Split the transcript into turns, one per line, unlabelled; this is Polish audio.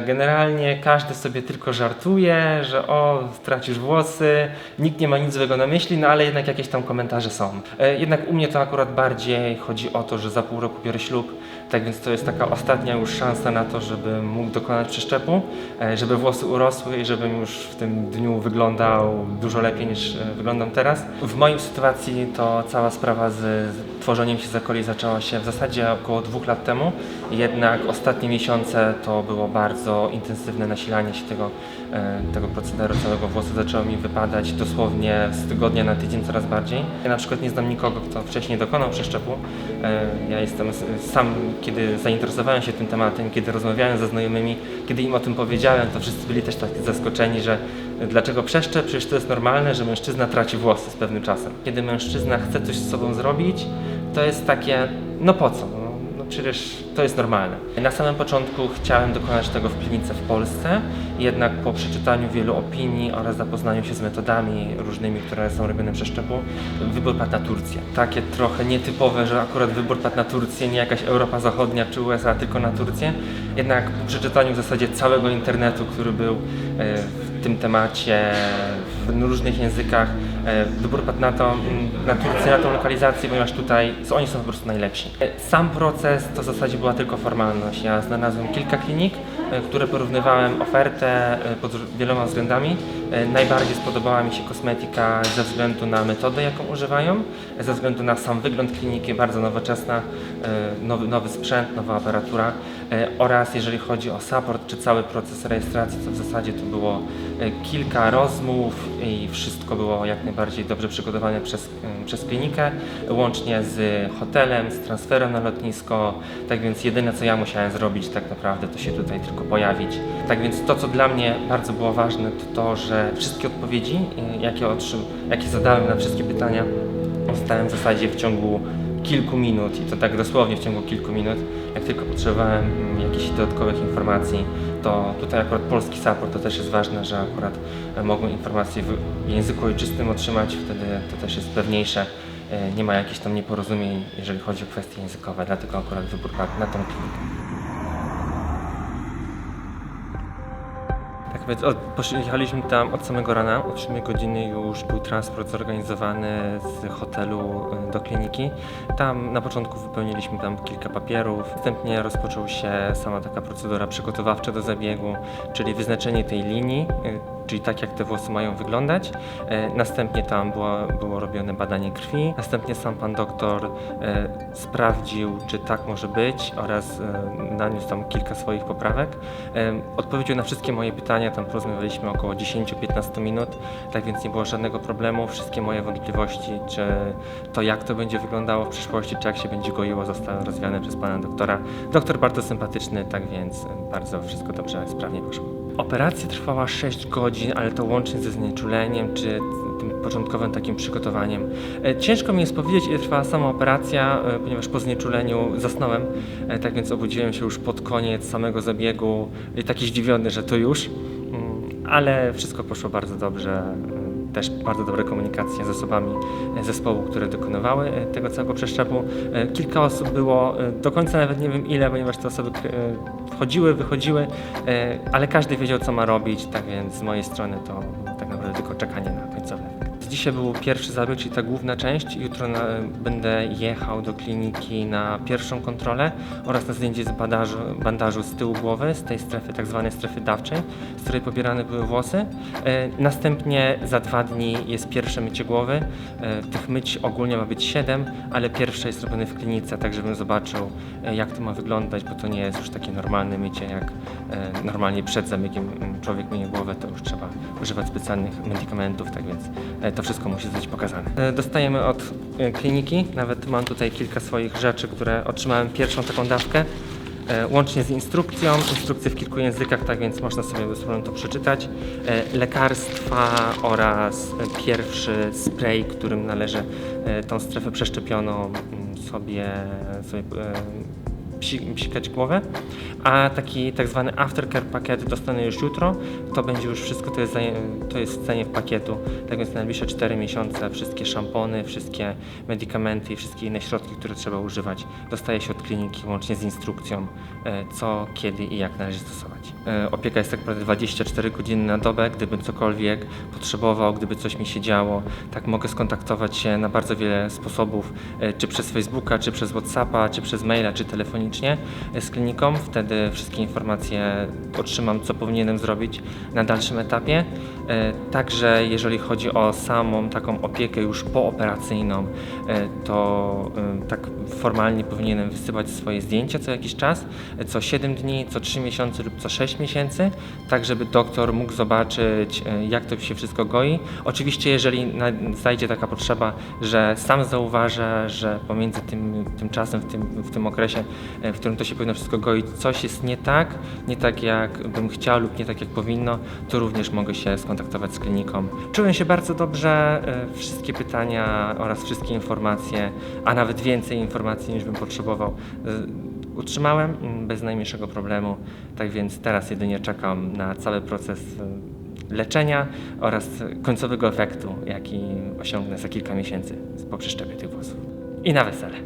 Generalnie każdy sobie tylko żartuje, że stracisz włosy, nikt nie ma nic złego na myśli, no ale jednak jakieś tam komentarze są. Jednak u mnie to akurat bardziej chodzi o to, że za pół roku biorę ślub, tak więc to jest taka ostatnia już szansa na to, żebym mógł dokonać przeszczepu, żeby włosy urosły i żebym już w tym dniu wyglądał dużo lepiej niż wyglądam teraz. W mojej sytuacji to cała sprawa z tworzeniem się zakoli zaczęła się w zasadzie około 2 lat temu, jednak ostatnie miesiące to było bardzo intensywne nasilanie się tego procederu całego. Włosy zaczęły mi wypadać dosłownie z tygodnia na tydzień coraz bardziej. Ja na przykład nie znam nikogo, kto wcześniej dokonał przeszczepu. Ja jestem sam, kiedy zainteresowałem się tym tematem, kiedy rozmawiałem ze znajomymi, kiedy im o tym powiedziałem, to wszyscy byli też tak zaskoczeni, że dlaczego przeszczep? Przecież to jest normalne, że mężczyzna traci włosy z pewnym czasem. Kiedy mężczyzna chce coś z sobą zrobić, to jest takie, no po co? No przecież to jest normalne. Na samym początku chciałem dokonać tego w klinice w Polsce, jednak po przeczytaniu wielu opinii oraz zapoznaniu się z metodami różnymi, które są robione przeszczepu, wybór padł na Turcję. Takie trochę nietypowe, że akurat wybór padł na Turcję, nie jakaś Europa Zachodnia czy USA, tylko na Turcję. Jednak po przeczytaniu w zasadzie całego internetu, który był w tym temacie w różnych językach, wybór padł na Turcję, na tą lokalizację, ponieważ tutaj oni są po prostu najlepsi. Sam proces to w zasadzie była tylko formalność. Ja znalazłem kilka klinik, które porównywałem ofertę pod wieloma względami. Najbardziej spodobała mi się kosmetyka ze względu na metodę, jaką używają, ze względu na sam wygląd kliniki, bardzo nowoczesna, nowy sprzęt, nowa aparatura oraz jeżeli chodzi o support czy cały proces rejestracji, to w zasadzie to było kilka rozmów i wszystko było jak najbardziej dobrze przygotowane przez klinikę, łącznie z hotelem, z transferem na lotnisko. Tak więc jedyne co ja musiałem zrobić tak naprawdę to się tutaj tylko pojawić. Tak więc to co dla mnie bardzo było ważne to, że wszystkie odpowiedzi jakie zadałem na wszystkie pytania dostałem w zasadzie w ciągu kilku minut i to tak dosłownie w ciągu kilku minut. Jak tylko potrzebowałem jakichś dodatkowych informacji, to tutaj akurat polski support to też jest ważne, że akurat mogłem informacje w języku ojczystym otrzymać, wtedy to też jest pewniejsze. Nie ma jakichś tam nieporozumień, jeżeli chodzi o kwestie językowe, dlatego akurat wybór padł na tą klinikę. Tak więc pojechaliśmy tam od samego rana, o 7 godziny już był transport zorganizowany z hotelu do kliniki. Tam na początku wypełniliśmy tam kilka papierów, następnie rozpoczął się sama taka procedura przygotowawcza do zabiegu, czyli wyznaczenie tej linii, czyli tak jak te włosy mają wyglądać. Następnie tam było robione badanie krwi, następnie sam pan doktor sprawdził, czy tak może być oraz naniósł tam kilka swoich poprawek. Odpowiedział na wszystkie moje pytania, tam porozmawialiśmy około 10-15 minut, tak więc nie było żadnego problemu. Wszystkie moje wątpliwości, czy to jak to będzie wyglądało w przyszłości, czy jak się będzie goiło, zostały rozwiane przez pana doktora. Doktor bardzo sympatyczny, tak więc bardzo wszystko dobrze, sprawnie poszło. Operacja trwała 6 godzin, ale to łącznie ze znieczuleniem czy tym początkowym takim przygotowaniem. Ciężko mi jest powiedzieć, ile trwała sama operacja, ponieważ po znieczuleniu zasnąłem, tak więc obudziłem się już pod koniec samego zabiegu, taki zdziwiony, że to już, ale wszystko poszło bardzo dobrze. Też bardzo dobra komunikacja z osobami zespołu, które dokonywały tego całego przeszczepu. Kilka osób było, do końca nawet nie wiem ile, ponieważ te osoby wchodziły, wychodziły, ale każdy wiedział co ma robić, tak więc z mojej strony to tak naprawdę tylko czekanie na końcowy efekt. Dzisiaj był pierwszy zabieg, czyli ta główna część. Jutro będę jechał do kliniki na pierwszą kontrolę oraz na zdjęcie z bandażu z tyłu głowy, z tej strefy, tak zwanej strefy dawczej, z której pobierane były włosy. Następnie za 2 dni jest pierwsze mycie głowy. Tych myć ogólnie ma być 7, ale pierwsze jest robione w klinice, tak żebym zobaczył jak to ma wyglądać, bo to nie jest już takie normalne mycie, jak normalnie przed zabiegiem człowiek myje głowę, to już trzeba używać specjalnych medykamentów, tak więc to wszystko musi zostać pokazane. Dostajemy od kliniki, nawet mam tutaj kilka swoich rzeczy, które otrzymałem pierwszą taką dawkę, łącznie z instrukcją, instrukcje w kilku językach, tak więc można sobie bez problemu to przeczytać. Lekarstwa oraz pierwszy spray, którym należy tą strefę przeszczepioną sobie psikać głowę, a taki tak zwany aftercare pakiet dostanę już jutro. To będzie już wszystko, to jest w cenie pakitu, tak więc na najbliższe 4 miesiące wszystkie szampony, wszystkie medykamenty i wszystkie inne środki, które trzeba używać, dostaje się od kliniki łącznie z instrukcją, co, kiedy i jak należy stosować. Opieka jest tak naprawdę 24 godziny na dobę, gdybym cokolwiek potrzebował, gdyby coś mi się działo, tak mogę skontaktować się na bardzo wiele sposobów, czy przez Facebooka, czy przez WhatsAppa, czy przez maila, czy telefonicznie z kliniką. Wtedy wszystkie informacje otrzymam, co powinienem zrobić na dalszym etapie. Także jeżeli chodzi o samą taką opiekę już pooperacyjną, to tak formalnie powinienem wysyłać swoje zdjęcia co jakiś czas, co 7 dni, co 3 miesiące lub co 6 miesięcy, tak żeby doktor mógł zobaczyć, jak to się wszystko goi. Oczywiście jeżeli zajdzie taka potrzeba, że sam zauważę, że pomiędzy tym czasem, w tym okresie, w którym to się powinno wszystko goić, coś jest nie tak jak bym chciał lub nie tak jak powinno, to również mogę się skontaktować z kliniką. Czułem się bardzo dobrze, wszystkie pytania oraz wszystkie informacje, a nawet więcej informacji niż bym potrzebował, utrzymałem bez najmniejszego problemu, tak więc teraz jedynie czekam na cały proces leczenia oraz końcowego efektu, jaki osiągnę za kilka miesięcy po przeszczepie tych włosów. I na wesele.